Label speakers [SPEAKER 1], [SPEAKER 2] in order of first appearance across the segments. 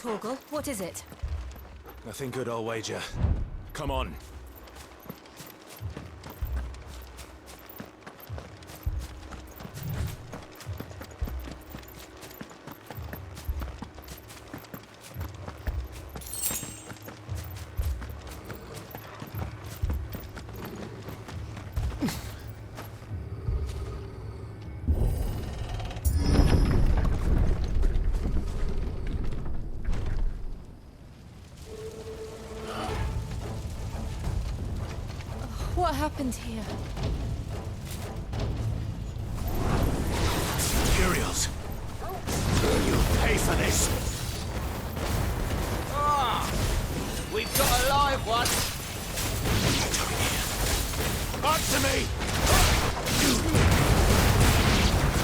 [SPEAKER 1] Torgal, what is it?
[SPEAKER 2] Nothing good, I'll wager. Come on.
[SPEAKER 1] What happened here?
[SPEAKER 2] Imperials! You'll pay for this!
[SPEAKER 3] Ah! We've got a live one!
[SPEAKER 2] Answer me!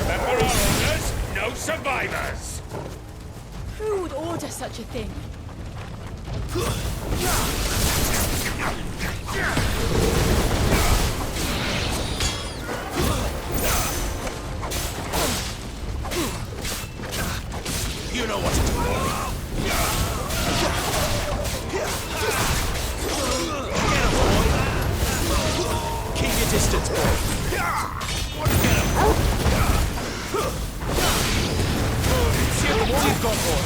[SPEAKER 4] Remember our orders? No survivors!
[SPEAKER 1] Who would order such a thing?
[SPEAKER 2] You know what to do. Get him, boy! Keep your distance, boy! Get him! See what you've got, boy!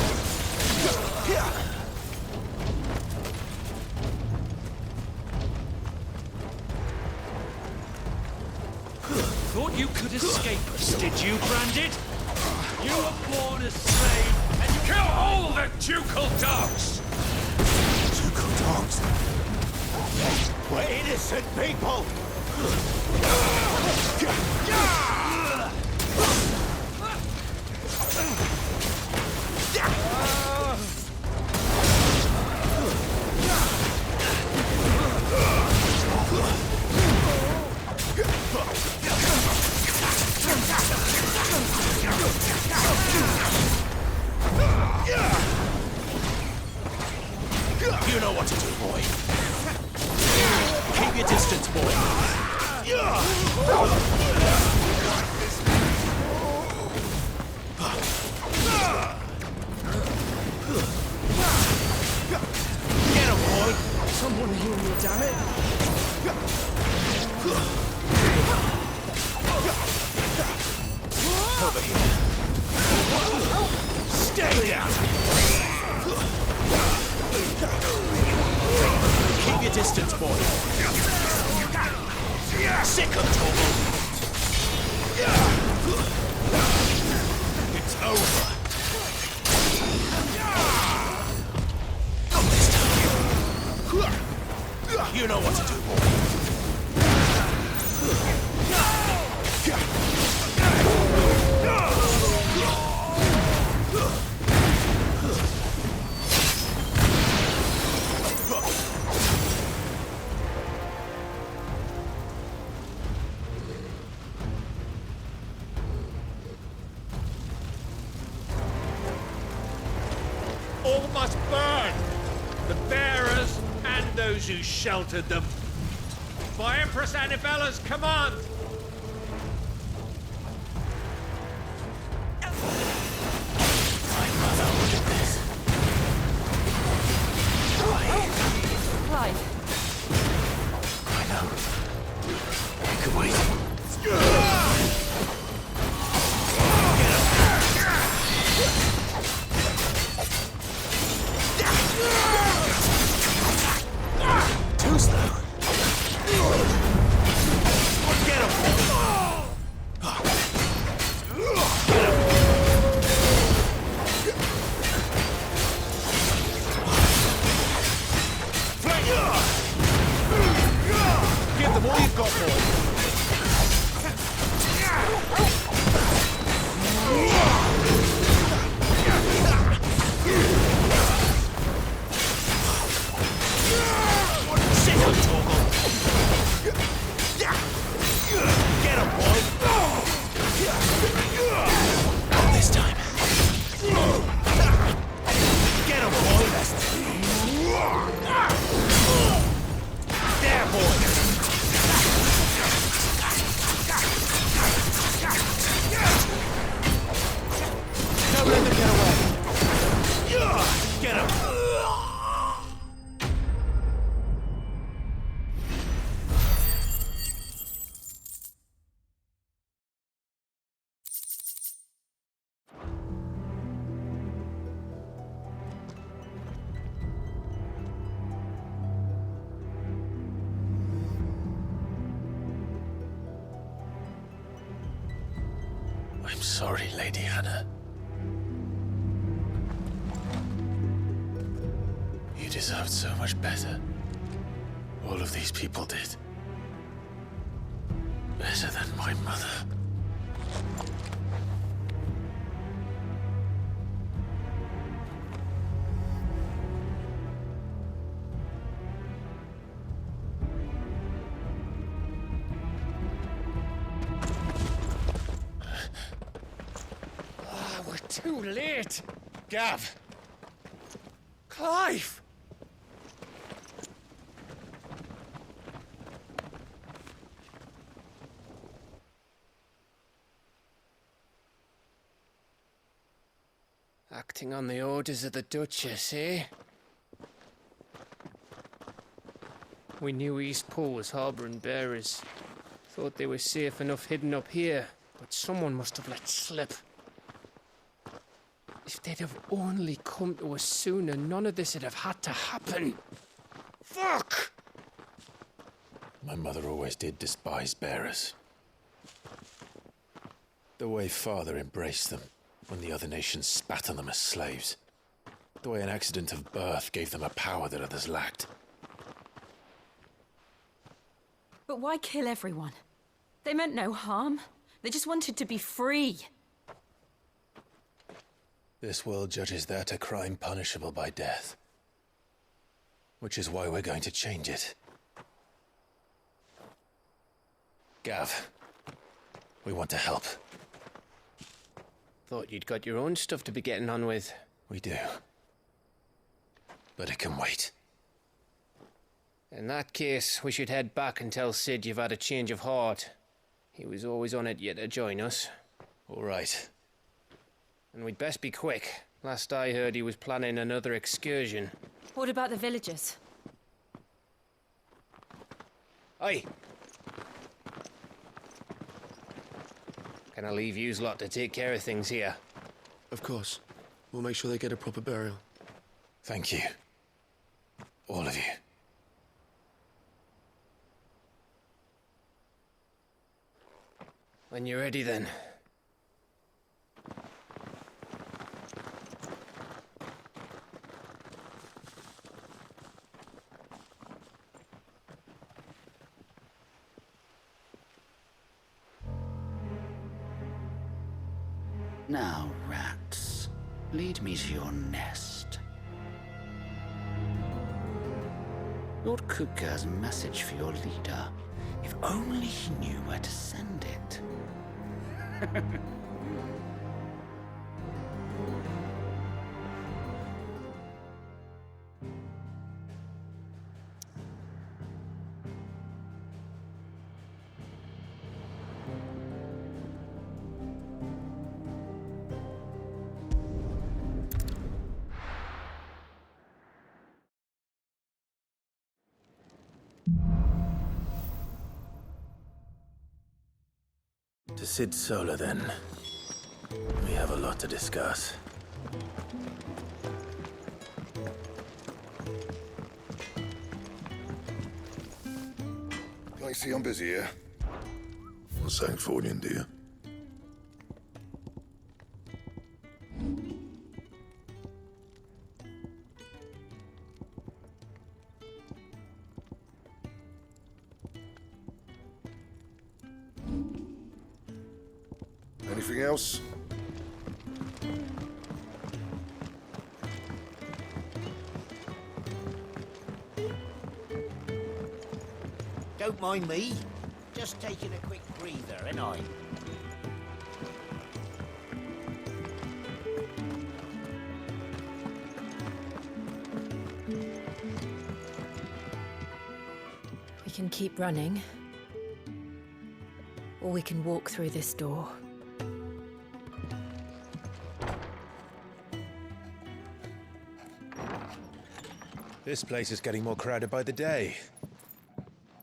[SPEAKER 4] Thought you could escape us, did you, Branded? You were born a slave, and you kill all the ducal dogs!
[SPEAKER 2] Ducal dogs? We're innocent people! You know what to do, boy. Keep your distance, boy. Get him, boy. Someone heal me, damn it. Over here. Stay down. Keep your distance, boy. Sick of Torgal. It's over. Not this time. You know what to do, boy.
[SPEAKER 4] All must burn! The bearers and those who sheltered them. By Empress Annibella's command!
[SPEAKER 2] My mother ordered this.
[SPEAKER 1] Clive.
[SPEAKER 2] I know. I could wait. Too slow. Get him! Give them all you've got, boy. Sick of Torgal. Get him, boy. Not this time. Get him, boy. There, boy.
[SPEAKER 5] sorry, Lady Hannah. You deserved so much better. All of these people did. Better than my mother.
[SPEAKER 2] We're too late. Gav. Clive. Acting on the orders of the Duchess, eh? We knew Eastpool was harbouring bearers. Thought they were safe enough hidden up here, but someone must have let slip. If they'd have only come to us sooner, none of this would have had to happen. Fuck!
[SPEAKER 5] My mother always did despise bearers. The way Father embraced them when the other nations spat on them as slaves. The way an accident of birth gave them a power that others lacked.
[SPEAKER 1] But why kill everyone? They meant no harm. They just wanted to be free.
[SPEAKER 5] This world judges that a crime punishable by death. Which is why we're going to change it. Gav, we want to help.
[SPEAKER 2] Thought you'd got your own stuff to be getting on with.
[SPEAKER 5] We do. But it can wait.
[SPEAKER 2] In that case, we should head back and tell Sid you've had a change of heart. He was always on it yet to join us.
[SPEAKER 5] All right.
[SPEAKER 2] And we'd best be quick. Last I heard, he was planning another excursion.
[SPEAKER 1] What about the villagers?
[SPEAKER 2] Aye. Can I leave yous lot to take care of things here?
[SPEAKER 6] Of course. We'll make sure they get a proper burial.
[SPEAKER 5] Thank you. All of you.
[SPEAKER 2] When you're ready, then.
[SPEAKER 7] Now, rats, lead me to your nest. Lord Cook has a message for your leader. If only he knew where to send it.
[SPEAKER 5] To Sid Solar, then. We have a lot to discuss.
[SPEAKER 8] I see I'm busy here. What's something for you, dear? Anything else?
[SPEAKER 3] Don't mind me. Just taking a quick breather, ain't I?
[SPEAKER 1] We can keep running. Or we can walk through this door.
[SPEAKER 5] This place is getting more crowded by the day.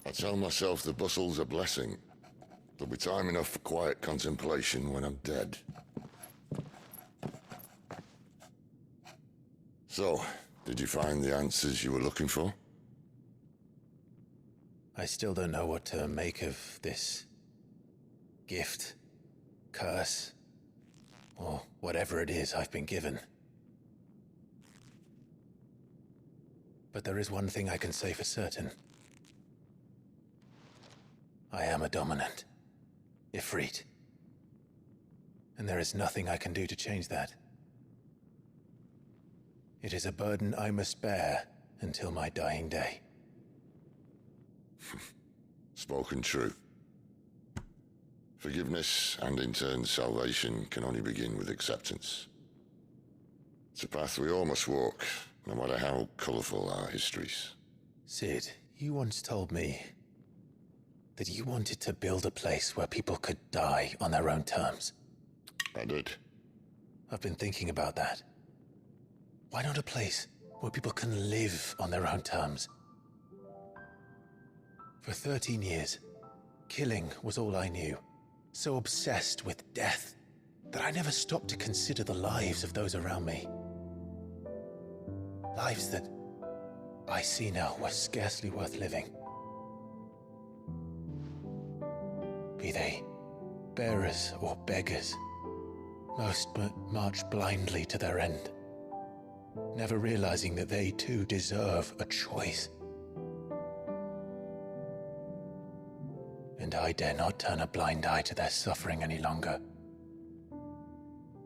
[SPEAKER 8] I tell myself the bustle's a blessing. There'll be time enough for quiet contemplation when I'm dead. So, did you find the answers you were looking for?
[SPEAKER 5] I still don't know what to make of this gift, curse, or whatever it is I've been given. But there is one thing I can say for certain. I am a dominant, Ifrit. And there is nothing I can do to change that. It is a burden I must bear until my dying day.
[SPEAKER 8] Spoken true. Forgiveness and in turn salvation can only begin with acceptance. It's a path we all must walk, no matter how colourful our histories.
[SPEAKER 5] Sid, you once told me that you wanted to build a place where people could die on their own terms.
[SPEAKER 8] I did.
[SPEAKER 5] I've been thinking about that. Why not a place where people can live on their own terms? For 13 years, killing was all I knew. So obsessed with death that I never stopped to consider the lives of those around me. Lives that I see now were scarcely worth living. Be they bearers or beggars, most march blindly to their end, never realizing that they too deserve a choice. And I dare not turn a blind eye to their suffering any longer.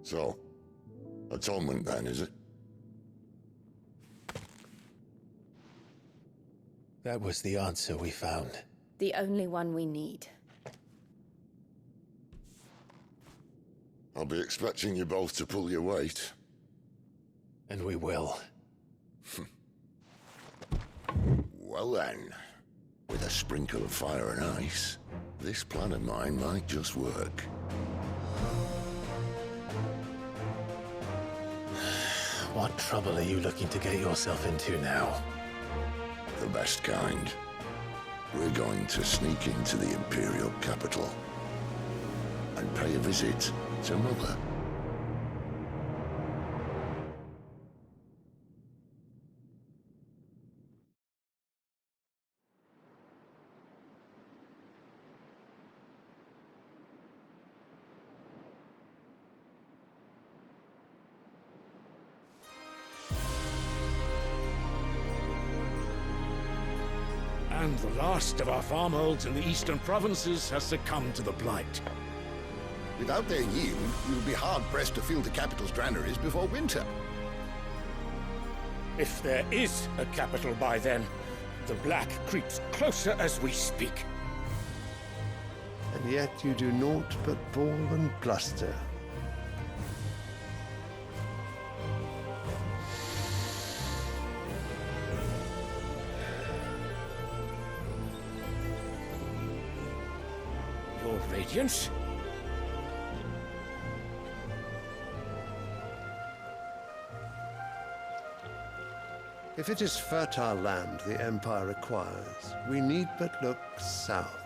[SPEAKER 8] So, atonement then, is it?
[SPEAKER 5] That was the answer we found.
[SPEAKER 9] The only one we need.
[SPEAKER 8] I'll be expecting you both to pull your weight.
[SPEAKER 5] And we will.
[SPEAKER 8] Well then, with a sprinkle of fire and ice, this plan of mine might just work.
[SPEAKER 5] What trouble are you looking to get yourself into now?
[SPEAKER 8] The best kind. We're going to sneak into the Imperial capital and pay a visit to Mother.
[SPEAKER 4] And the last of our farmholds in the eastern provinces has succumbed to the blight.
[SPEAKER 10] Without their yield, we will be hard-pressed to fill the capital's granaries before winter.
[SPEAKER 11] If there is a capital by then, the black creeps closer as we speak.
[SPEAKER 12] And yet you do naught but bawl and bluster.
[SPEAKER 11] Your Radiance?
[SPEAKER 12] If it is fertile land the Empire requires, we need but look south.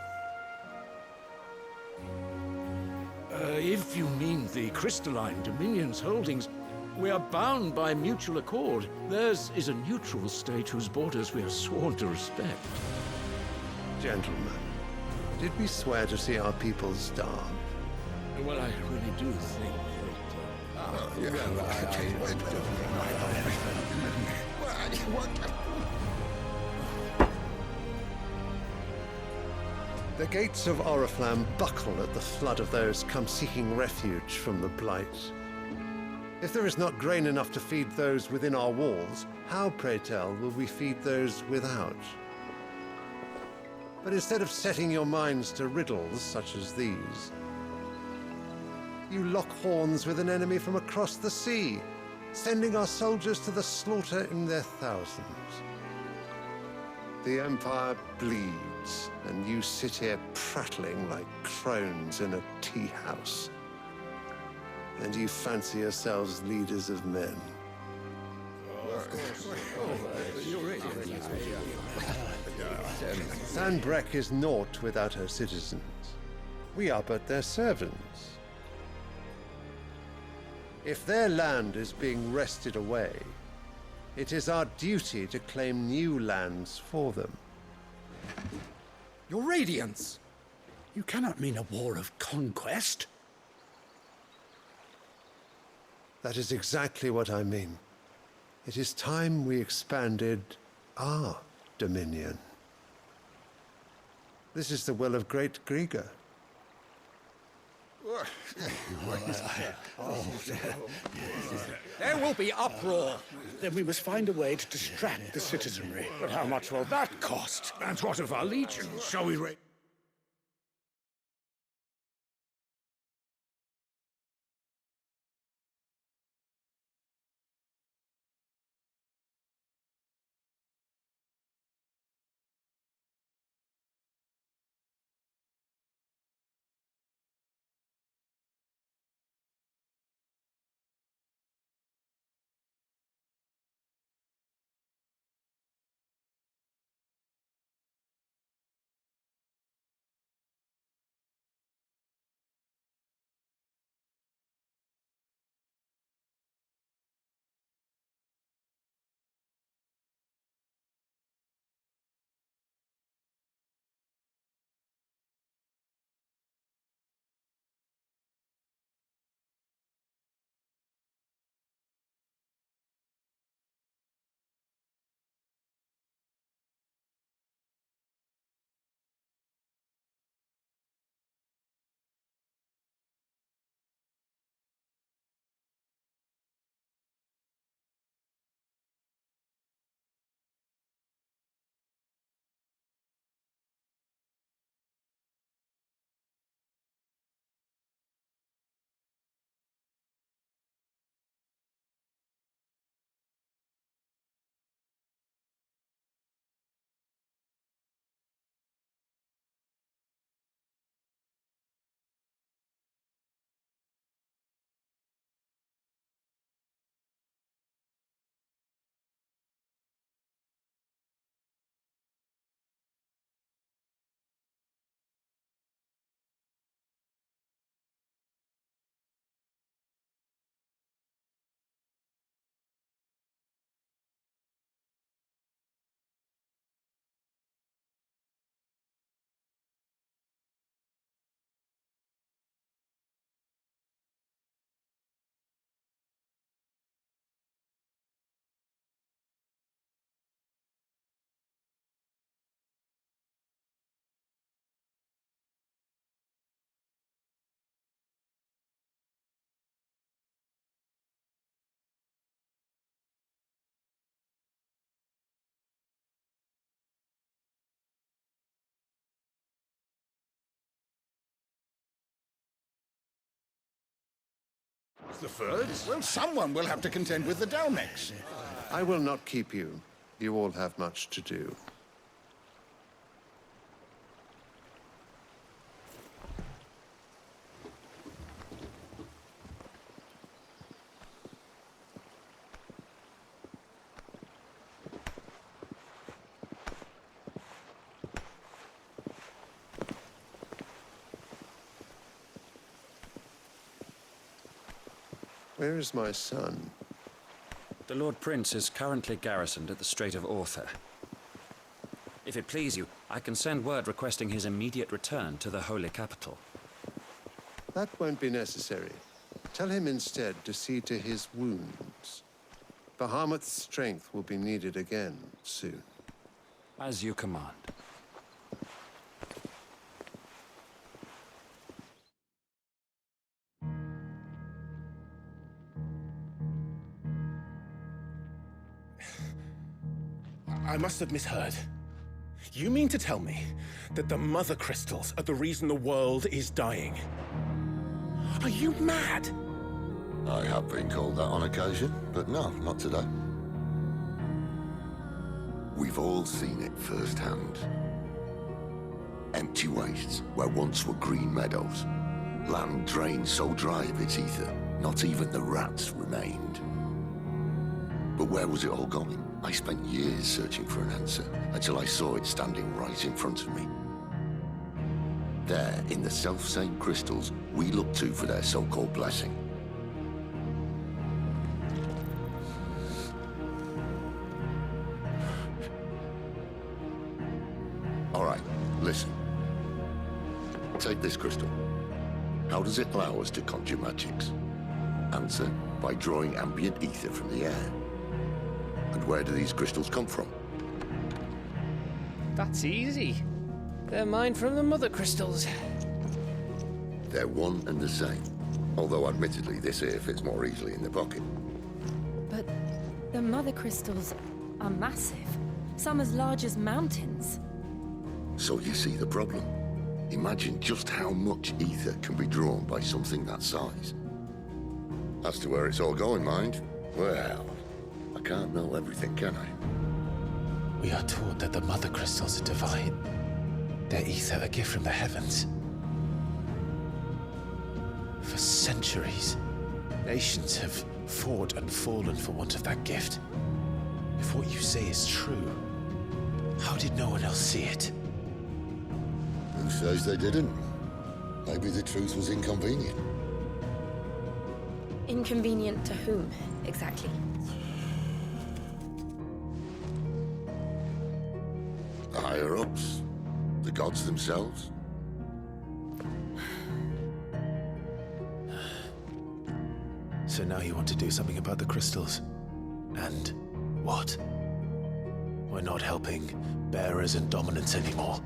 [SPEAKER 4] If you mean the crystalline Dominion's holdings, we are bound by mutual accord. Theirs is a neutral state whose borders we are sworn to respect.
[SPEAKER 12] Gentlemen, did we swear to see our people starve?
[SPEAKER 4] Well, I really do think
[SPEAKER 12] The gates of Oriflamme buckle at the flood of those come seeking refuge from the blight. If there is not grain enough to feed those within our walls, how, pray tell, will we feed those without? But instead of setting your minds to riddles such as these, you lock horns with an enemy from across the sea, sending our soldiers to the slaughter in their thousands. The Empire bleeds, and you sit here prattling like crones in a tea house. And you fancy yourselves leaders of men. Sandbreck is naught without her citizens. We are but their servants. If their land is being wrested away, it is our duty to claim new lands for them.
[SPEAKER 11] Your Radiance! You cannot mean a war of conquest.
[SPEAKER 12] That is exactly what I mean. It is time we expanded our dominion. This is the will of great Grieger.
[SPEAKER 11] There will be uproar. Then we must find a way to distract the citizenry. But how much will that cost?
[SPEAKER 4] And what of our legions? Shall we raise... The Furs?
[SPEAKER 10] Well, someone will have to contend with the Dalmex.
[SPEAKER 12] I will not keep you. You all have much to do. Where is my son?
[SPEAKER 13] The Lord Prince is currently garrisoned at the Strait of Arthur. If it please you, I can send word requesting his immediate return to the Holy Capital.
[SPEAKER 12] That won't be necessary. Tell him instead to see to his wounds. Bahamut's strength will be needed again soon.
[SPEAKER 13] As you command.
[SPEAKER 11] I must have misheard. You mean to tell me that the Mother Crystals are the reason the world is dying? Are you mad?
[SPEAKER 8] I have been called that on occasion, but no, not today. We've all seen it firsthand. Empty wastes where once were green meadows. Land drained so dry of its ether, not even the rats remained. But where was it all going? I spent years searching for an answer, until I saw it standing right in front of me. There, in the self-same crystals we look to for their so-called blessing. All right, listen. Take this crystal. How does it allow us to conjure magics? Answer, by drawing ambient ether from the air. And where do these crystals come from?
[SPEAKER 2] That's easy. They're mined from the mother crystals.
[SPEAKER 8] They're one and the same. Although admittedly this here fits more easily in the pocket.
[SPEAKER 1] But the mother crystals are massive. Some as large as mountains.
[SPEAKER 8] So you see the problem. Imagine just how much ether can be drawn by something that size. As to where it's all going, mind, well, I can't know everything, can I?
[SPEAKER 5] We are taught that the mother crystals are divine. Their ether a gift from the heavens. For centuries, nations have fought and fallen for want of that gift. If what you say is true, how did no one else see it?
[SPEAKER 8] Who says they didn't? Maybe the truth was inconvenient.
[SPEAKER 9] Inconvenient to whom, exactly?
[SPEAKER 8] The higher-ups? The gods themselves?
[SPEAKER 5] So now you want to do something about the crystals. And what? We're not helping bearers and dominants anymore.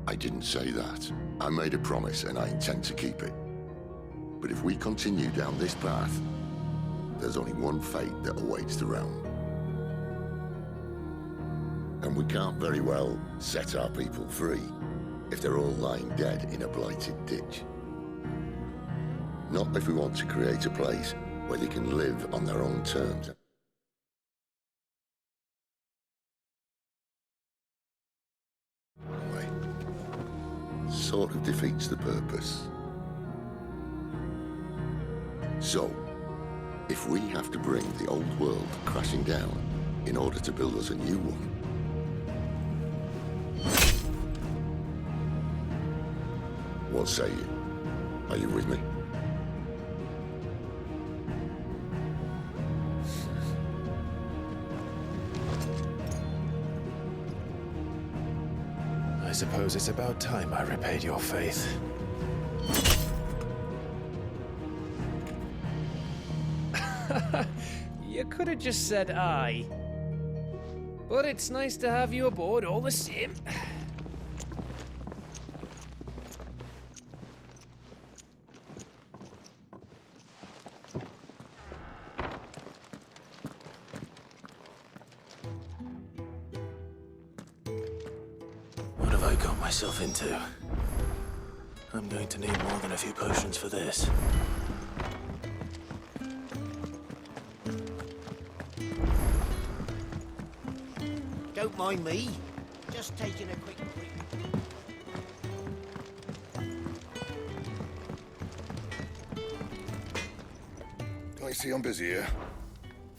[SPEAKER 8] I didn't say that. I made a promise and I intend to keep it. But if we continue down this path, there's only one fate that awaits the realm. And we can't very well set our people free if they're all lying dead in a blighted ditch. Not if we want to create a place where they can live on their own terms. Anyway, sort of defeats the purpose. So, if we have to bring the old world crashing down in order to build us a new one, what say you? Are you with me?
[SPEAKER 5] I suppose it's about time I repaid your faith.
[SPEAKER 2] You could have just said aye. But it's nice to have you aboard all the same.
[SPEAKER 5] What have I got myself into? I'm going to need more than a few potions for this.
[SPEAKER 3] Don't mind me. Just taking a quick break.
[SPEAKER 10] I see I'm busy here.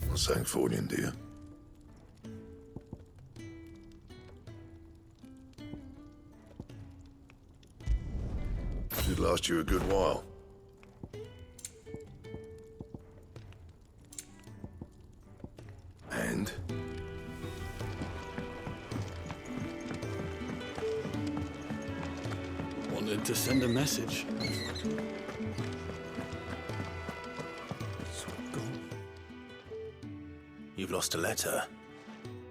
[SPEAKER 10] Not saying for you, dear. Should last you a good while. And?
[SPEAKER 4] Wanted to send a message.
[SPEAKER 5] You've lost a letter.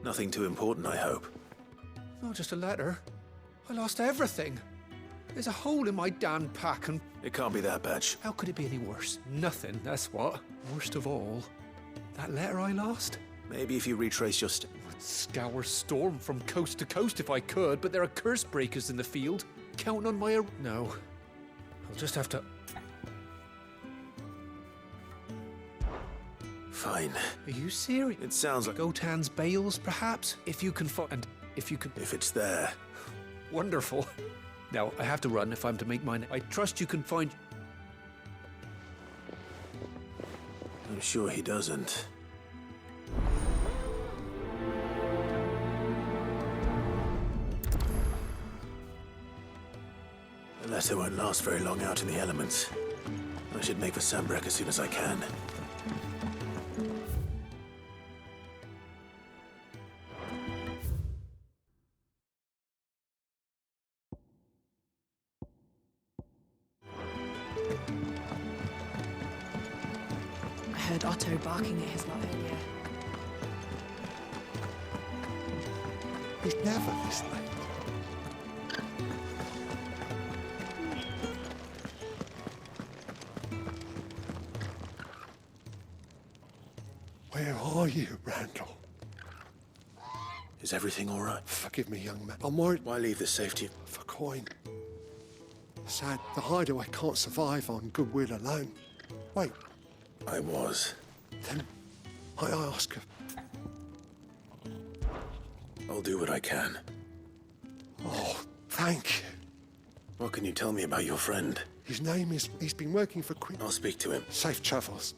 [SPEAKER 5] Nothing too important, I hope.
[SPEAKER 11] Not just a letter. I lost everything. There's a hole in my damn pack and...
[SPEAKER 5] It can't be that bad.
[SPEAKER 11] How could it be any worse? Nothing, that's what. Worst of all, that letter I lost?
[SPEAKER 5] Maybe if you retrace your
[SPEAKER 11] I'd scour Storm from coast to coast if I could, but there are curse breakers in the field. Counting on my... No. I'll just have to...
[SPEAKER 5] Fine.
[SPEAKER 11] Are you serious?
[SPEAKER 5] It sounds like...
[SPEAKER 11] Gotan's bales, perhaps? If you can find... And if you can...
[SPEAKER 5] If it's there.
[SPEAKER 11] Wonderful. Now, I have to run if I'm to make mine. I trust you can find...
[SPEAKER 5] I'm sure he doesn't. The letter won't last very long out in the elements. I should make for Sambrek as soon as I can.
[SPEAKER 1] heard Otto barking at his lot earlier.
[SPEAKER 12] He's never this late. Where are you, Randall?
[SPEAKER 14] Is everything all right?
[SPEAKER 12] Forgive me, young man. I'm worried.
[SPEAKER 14] Why leave the safety?
[SPEAKER 12] For coin. Sad, the hideaway can't survive on goodwill alone. Wait.
[SPEAKER 14] I was.
[SPEAKER 12] Then I ask her.
[SPEAKER 14] I'll do what I can.
[SPEAKER 12] Oh, thank you.
[SPEAKER 14] What can you tell me about your friend?
[SPEAKER 12] His name is... He's been working for Queen...
[SPEAKER 14] I'll speak to him.
[SPEAKER 12] Safe travels.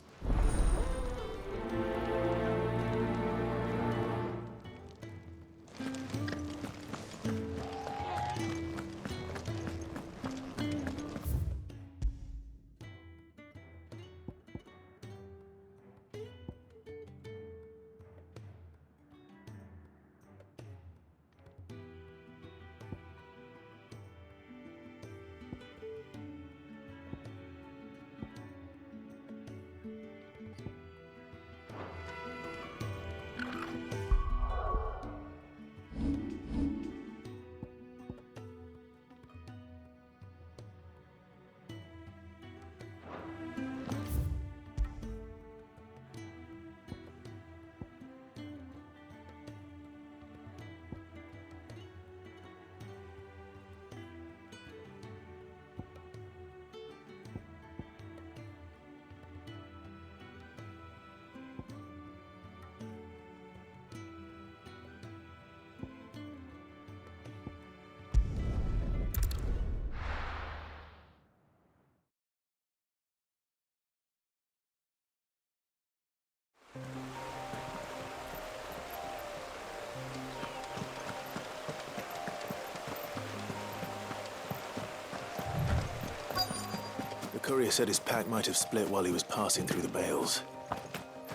[SPEAKER 14] The courier said his pack might have split while he was passing through the bales.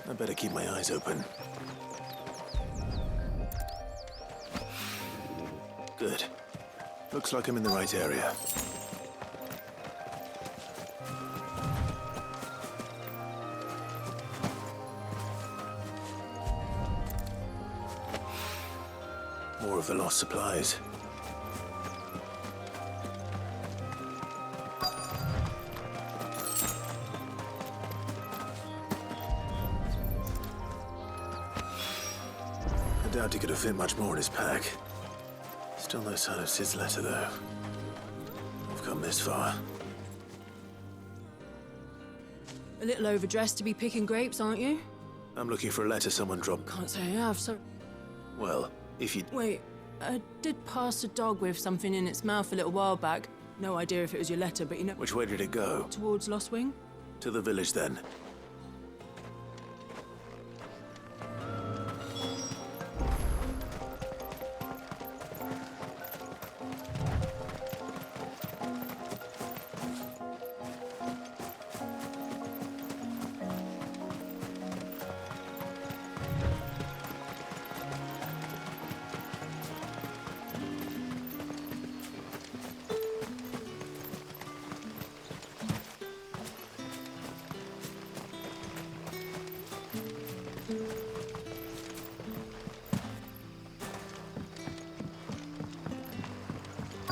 [SPEAKER 14] I better keep my eyes open. Good. Looks like I'm in the right area. More of the lost supplies. I doubt he could have fit much more in his pack. Still no sign of Sid's letter, though. We've come this far.
[SPEAKER 1] A little overdressed to be picking grapes, aren't you?
[SPEAKER 14] I'm looking for a letter someone dropped.
[SPEAKER 1] Can't say I have, so...
[SPEAKER 14] Well, if you...
[SPEAKER 1] Wait, I did pass a dog with something in its mouth a little while back. No idea if it was your letter, but you know...
[SPEAKER 14] Which way did it go?
[SPEAKER 1] Towards Lost Wing?
[SPEAKER 14] To the village, then.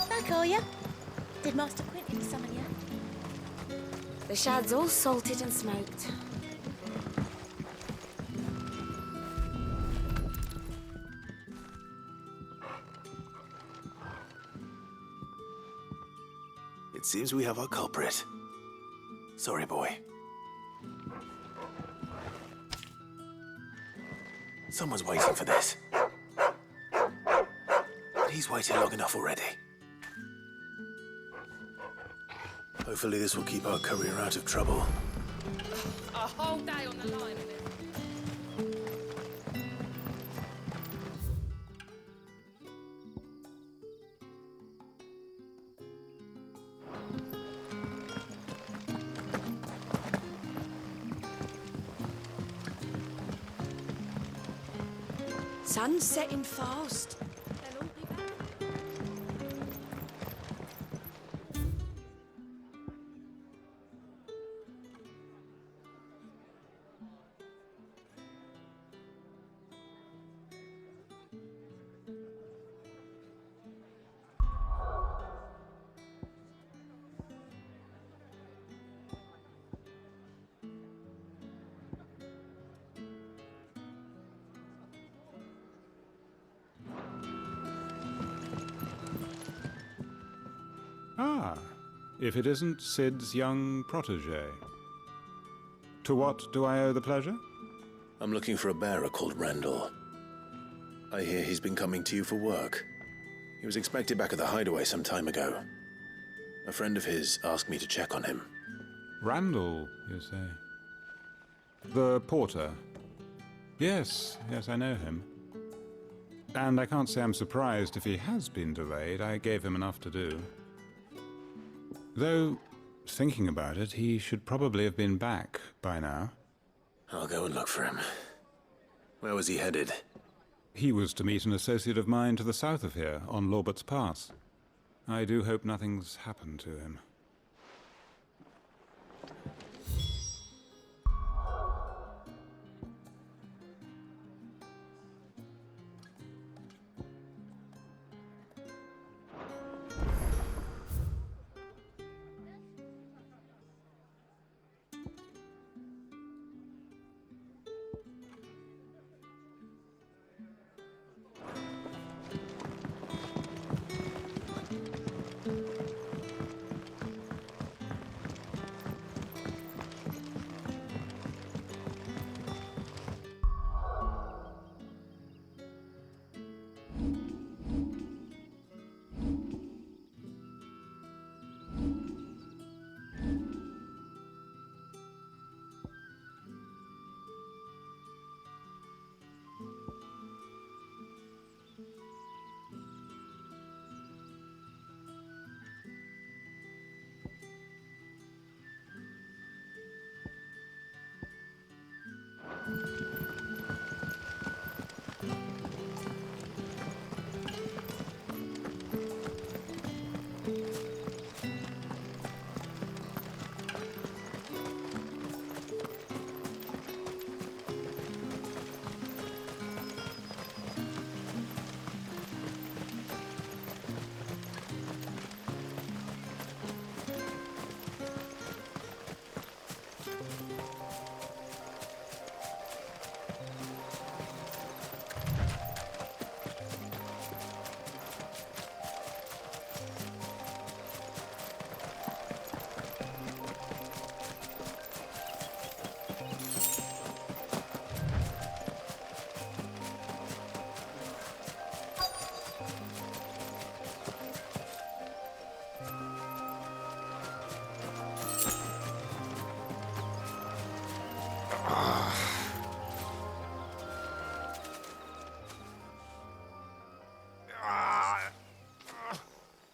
[SPEAKER 15] Back, are you? Did Master Quentin summon you?
[SPEAKER 9] The shad's all salted and smoked.
[SPEAKER 14] It seems we have our culprit. Sorry, boy. Someone's waiting for this. But he's waited long enough already. Hopefully this will keep our courier out of trouble.
[SPEAKER 16] A whole day on the line of it.
[SPEAKER 9] Sun's setting fast.
[SPEAKER 16] They'll all be back.
[SPEAKER 17] Ah, if it isn't Sid's young protege. To what do I owe the pleasure?
[SPEAKER 14] I'm looking for a bearer called Randall. I hear he's been coming to you for work. He was expected back at the hideaway some time ago. A friend of his asked me to check on him.
[SPEAKER 17] Randall, you say? The porter? Yes, I know him. And I can't say I'm surprised if he has been delayed. I gave him enough to do. Though, thinking about it, he should probably have been back by now.
[SPEAKER 14] I'll go and look for him. Where was he headed?
[SPEAKER 17] He was to meet an associate of mine to the south of here, on Lorbert's Pass. I do hope nothing's happened to him.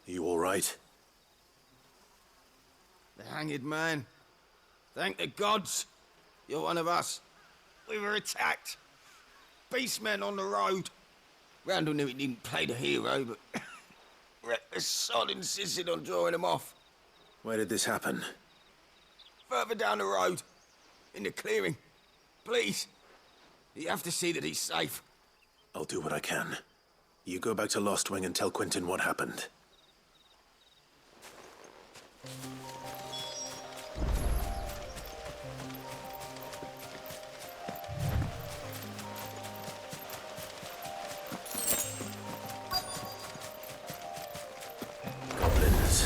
[SPEAKER 14] You all right?
[SPEAKER 3] The hanged man. Thank the gods. You're one of us. We were attacked. Beastmen on the road. Randall knew he didn't play the hero, but the sod insisted on drawing him off.
[SPEAKER 14] Where did this happen?
[SPEAKER 3] Further down the road. In the clearing. Please. You have to see that he's safe.
[SPEAKER 14] I'll do what I can. You go back to Lost Wing and tell Quentin what happened. Goblins.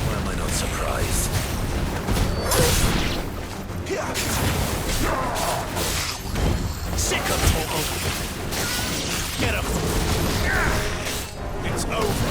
[SPEAKER 14] Why am I not surprised?
[SPEAKER 11] Sick of Torgal! Get him! It's over!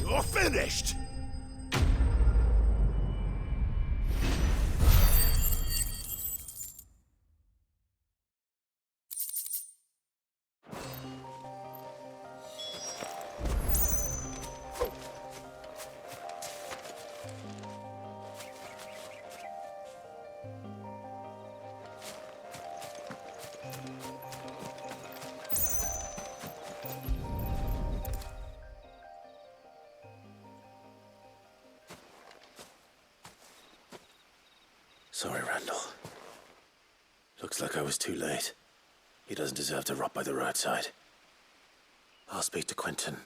[SPEAKER 11] You're finished!
[SPEAKER 14] Sorry, Randall. Looks like I was too late. He doesn't deserve to rot by the roadside. I'll speak to Quentin.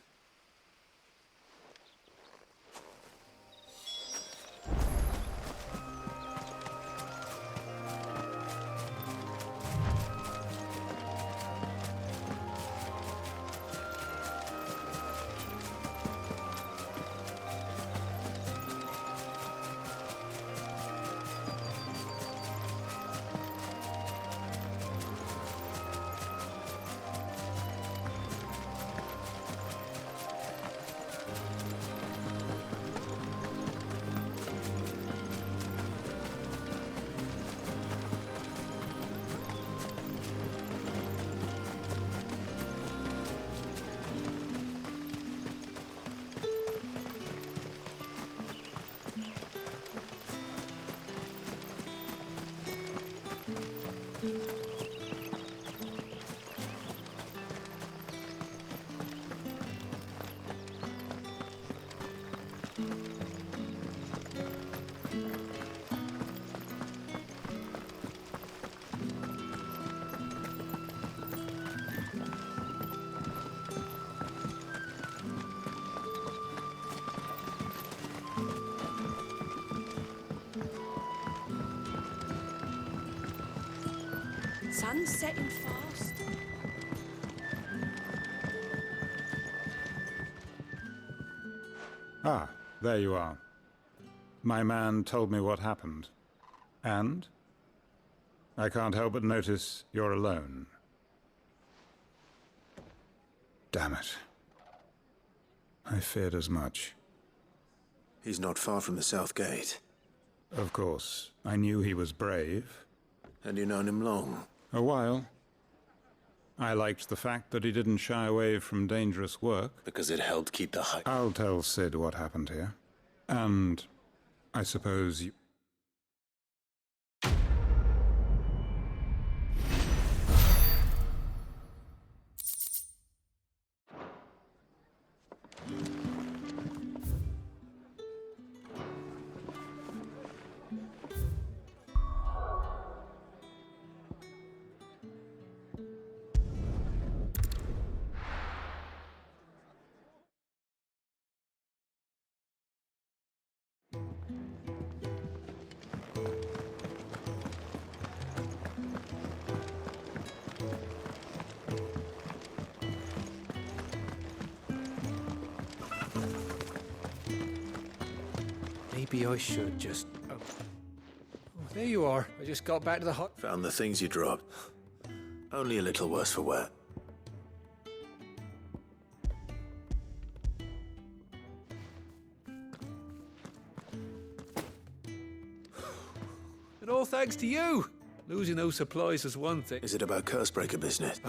[SPEAKER 9] Sun's setting fast.
[SPEAKER 17] Ah, there you are. My man told me what happened. And? I can't help but notice you're alone. Damn it. I feared as much.
[SPEAKER 14] He's not far from the South Gate.
[SPEAKER 17] Of course, I knew he was brave.
[SPEAKER 14] And you've known him long?
[SPEAKER 17] A while. I liked the fact that he didn't shy away from dangerous work.
[SPEAKER 14] Because it helped keep the high...
[SPEAKER 17] I'll tell Sid what happened here. And I suppose you...
[SPEAKER 18] Maybe I should just... Oh, there you are. I just got back to the hut.
[SPEAKER 14] Found the things you dropped. Only a little worse for wear.
[SPEAKER 18] And all thanks to you. Losing those supplies is one thing.
[SPEAKER 14] Is it about Cursebreaker business?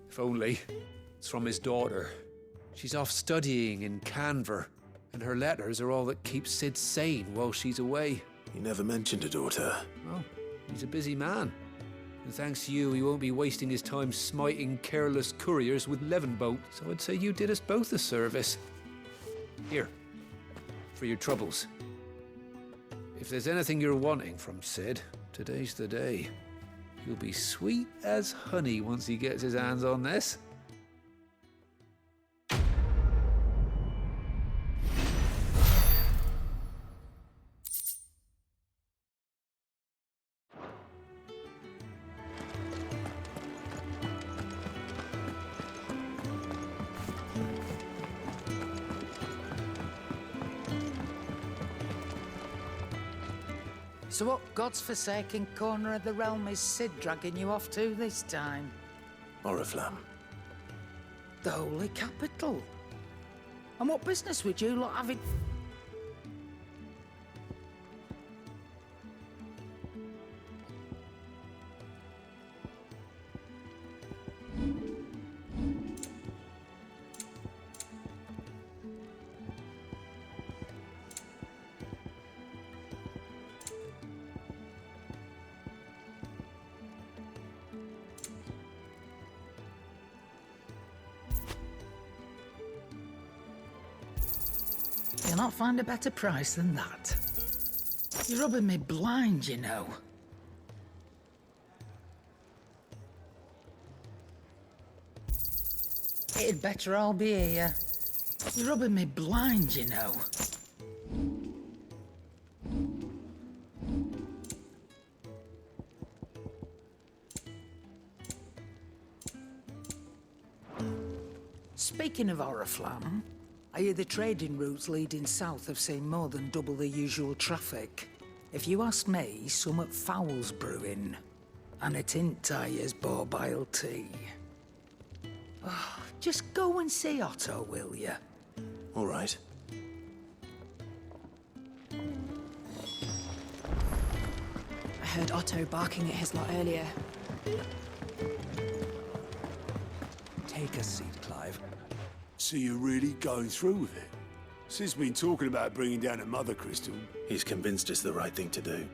[SPEAKER 18] If only. It's from his daughter. She's off studying in Canver, and her letters are all that keeps Sid sane while she's away.
[SPEAKER 14] You never mentioned a daughter.
[SPEAKER 18] Well, he's a busy man. And thanks to you, he won't be wasting his time smiting careless couriers with Levenboat. So I'd say you did us both a service. Here, for your troubles. If there's anything you're wanting from Sid, today's the day. He'll be sweet as honey once he gets his hands on this.
[SPEAKER 19] So what god's-forsaken corner of the realm is Sid dragging you off to this time?
[SPEAKER 14] Oriflamme.
[SPEAKER 19] The Holy Capital. And what business would you lot have in... You'll not find a better price than that. You're rubbing me blind, you know. It'd better all be here. You're rubbing me blind, you know. Speaking of Oriflamme, I hear the trading routes leading south have seen more than double the usual traffic. If you ask me, somewhat foul's brewing. And it ain't Tyre's borbile tea. Oh, just go and see Otto, will you?
[SPEAKER 14] All right.
[SPEAKER 20] I heard Otto barking at his lot earlier.
[SPEAKER 21] Take a seat, Clive.
[SPEAKER 22] So you're really going through with it? Sid's been talking about bringing down a mother crystal.
[SPEAKER 14] He's convinced it's the right thing to do.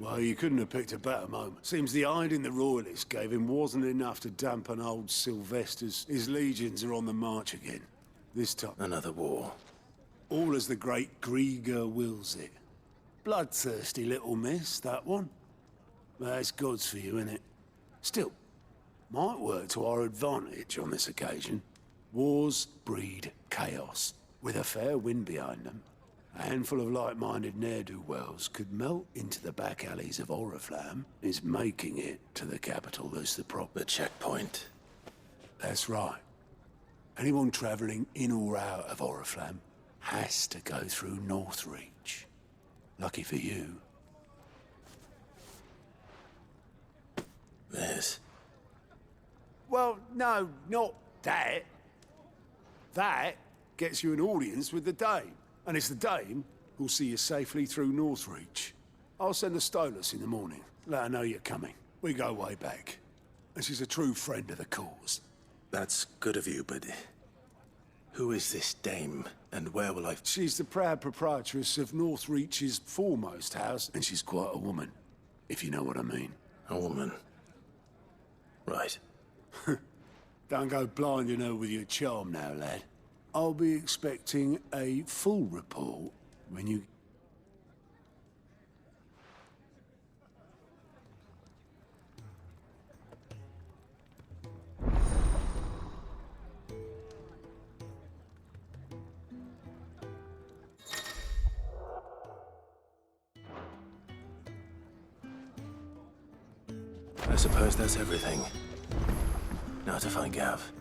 [SPEAKER 22] Well, you couldn't have picked a better moment. Seems the hiding the royalists gave him wasn't enough to dampen old Sylvester's. His legions are on the march again. This time.
[SPEAKER 14] Another war.
[SPEAKER 22] All as the great Grieger wills it. Bloodthirsty little miss, that one. That's God's for you, innit? Still, might work to our advantage on this occasion. Wars breed chaos. With a fair wind behind them, a handful of like-minded ne'er-do-wells could melt into the back alleys of Oriflamme. Is making it to the capital as the proper
[SPEAKER 14] checkpoint.
[SPEAKER 22] That's right. Anyone travelling in or out of Oriflamme has to go through Northreach. Lucky for you.
[SPEAKER 14] This?
[SPEAKER 22] Well, no, not that. That gets you an audience with the Dame. And it's the Dame who'll see you safely through Northreach. I'll send a Stolas in the morning. Let her know you're coming. We go way back. And she's a true friend of the cause.
[SPEAKER 14] That's good of you, but... who is this Dame, and where will I...
[SPEAKER 22] She's the proud proprietress of Northreach's foremost house, and she's quite a woman, if you know what I mean.
[SPEAKER 14] A woman? Right.
[SPEAKER 22] Don't go blinding her with your charm now, lad. I'll be expecting a full report when you...
[SPEAKER 14] I suppose that's everything. Now to find Gav.